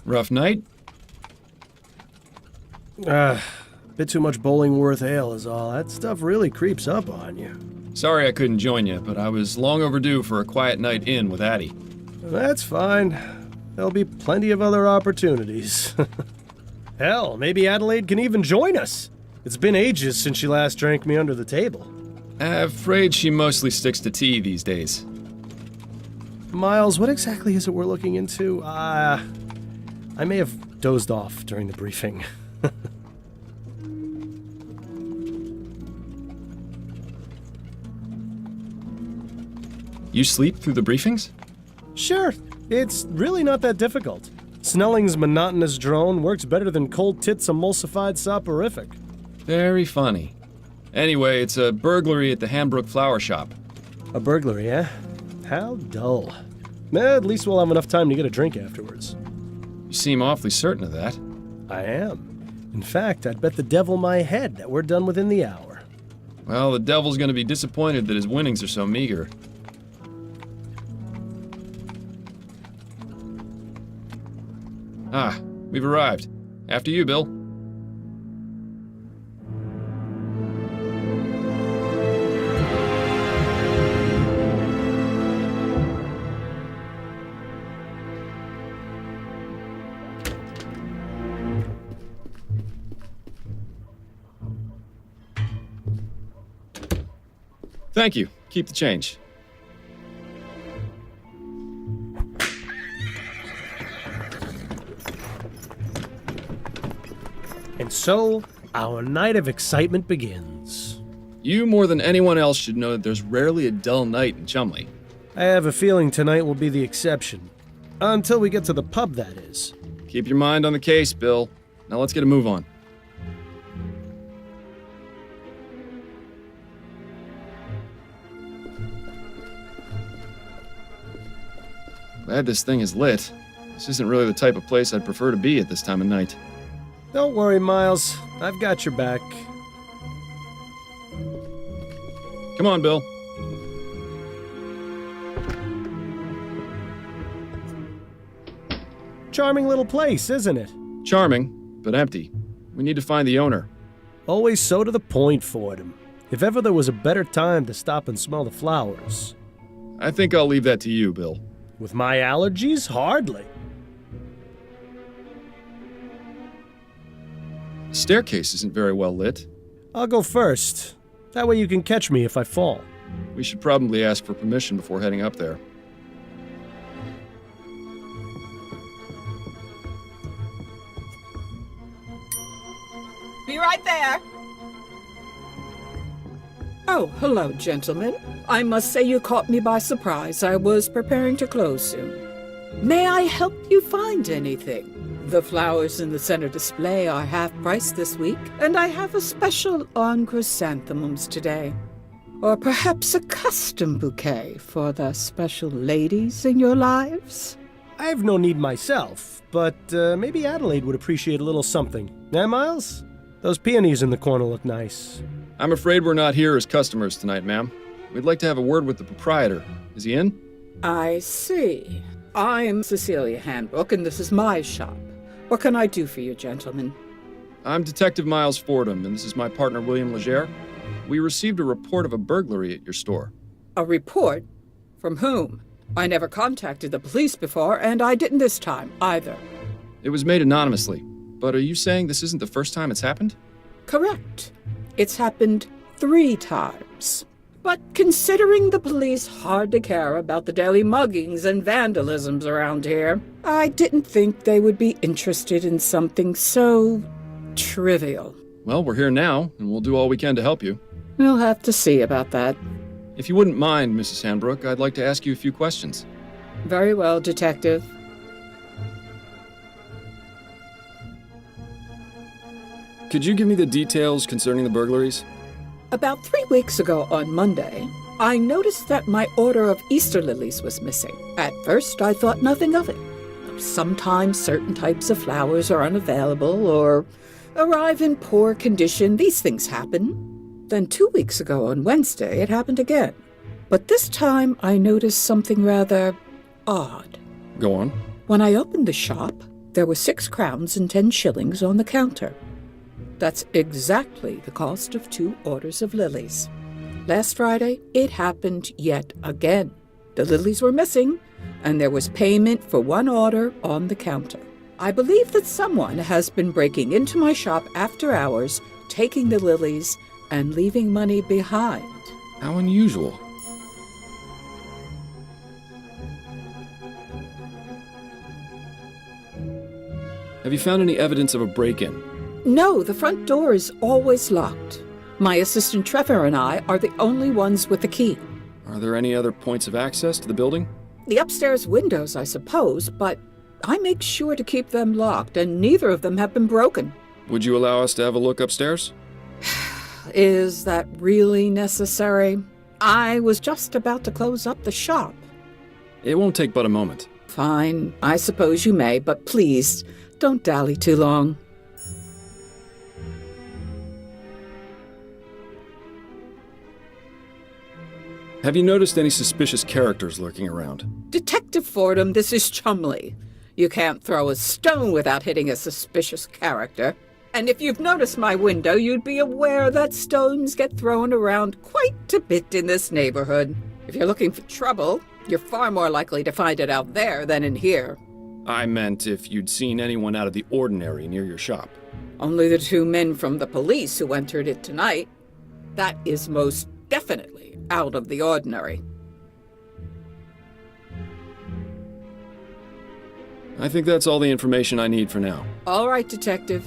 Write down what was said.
Rough night? Bit too much Bollingworth ale is all. That stuff really creeps up on you. Sorry I couldn't join you, but I was long overdue for a quiet night in with Addie. That's fine. There'll be plenty of other opportunities. Hell, maybe Adelaide can even join us. It's been ages since she last drank me under the table. Afraid she mostly sticks to tea these days. Miles, what exactly is it we're looking into? I may have dozed off during the briefing. You sleep through the briefings? Sure, it's really not that difficult. Snelling's monotonous drone works better than Cold Tit's emulsified soporific. Very funny. Anyway, it's a burglary at the Hanbrook Flower Shop. A burglary, eh? How dull. At least we'll have enough time to get a drink afterwards. You seem awfully certain of that. I am. In fact, I'd bet the devil my head that we're done within the hour. Well, the devil's gonna be disappointed that his winnings are so meager. Ah, we've arrived. After you, Bill. Thank you. Keep the change. And so, our night of excitement begins. You, more than anyone else, should know that there's rarely a dull night in Chumley. I have a feeling tonight will be the exception. Until we get to the pub, that is. Keep your mind on the case, Bill. Now let's get a move on. Glad this thing is lit. This isn't really the type of place I'd prefer to be at this time of night. Don't worry, Miles. I've got your back. Come on, Bill. Charming little place, isn't it? Charming, but empty. We need to find the owner. Always so to the point, Fordham. If ever there was a better time to stop and smell the flowers. I think I'll leave that to you, Bill. With my allergies? Hardly. The staircase isn't very well lit. I'll go first. That way you can catch me if I fall. We should probably ask for permission before heading up there. Be right there. Oh, hello, gentlemen. I must say you caught me by surprise. I was preparing to close soon. May I help you find anything? The flowers in the center display are half-priced this week, and I have a special on chrysanthemums today. Or perhaps a custom bouquet for the special ladies in your lives? I have no need myself, but maybe Adelaide would appreciate a little something. Eh, Miles? Those peonies in the corner look nice. I'm afraid we're not here as customers tonight, ma'am. We'd like to have a word with the proprietor. Is he in? I see. I'm Cecilia Hanbrook, and this is my shop. What can I do for you, gentlemen? I'm Detective Miles Fordham, and this is my partner, William Legere. We received a report of a burglary at your store. A report? From whom? I never contacted the police before, and I didn't this time, either. It was made anonymously, but are you saying this isn't the first time it's happened? Correct. It's happened 3 times. But considering the police hardly care about the daily muggings and vandalisms around here, I didn't think they would be interested in something so trivial. Well, we're here now, and we'll do all we can to help you. We'll have to see about that. If you wouldn't mind, Mrs. Hanbrook, I'd like to ask you a few questions. Very well, Detective. Could you give me the details concerning the burglaries? About 3 weeks ago on Monday, I noticed that my order of Easter lilies was missing. At first, I thought nothing of it. Sometimes certain types of flowers are unavailable or arrive in poor condition. These things happen. Then 2 weeks ago on Wednesday, it happened again. But this time, I noticed something rather odd. Go on. When I opened the shop, there were 6 crowns and 10 shillings on the counter. That's exactly the cost of 2 orders of lilies. Last Friday, it happened yet again. The lilies were missing, and there was payment for 1 order on the counter. I believe that someone has been breaking into my shop after hours, taking the lilies, and leaving money behind. How unusual. Have you found any evidence of a break-in? No, the front door is always locked. My assistant Trevor and I are the only ones with the key. Are there any other points of access to the building? The upstairs windows, I suppose, but I make sure to keep them locked, and neither of them have been broken. Would you allow us to have a look upstairs? Is that really necessary? I was just about to close up the shop. It won't take but a moment. Fine, I suppose you may, but please, don't dally too long. Have you noticed any suspicious characters lurking around? Detective Fordham, this is Chumley. You can't throw a stone without hitting a suspicious character. And if you've noticed my window, you'd be aware that stones get thrown around quite a bit in this neighborhood. If you're looking for trouble, you're far more likely to find it out there than in here. I meant if you'd seen anyone out of the ordinary near your shop. Only the 2 men from the police who entered it tonight. That is most definitely out of the ordinary. I think that's all the information I need for now. All right, Detective.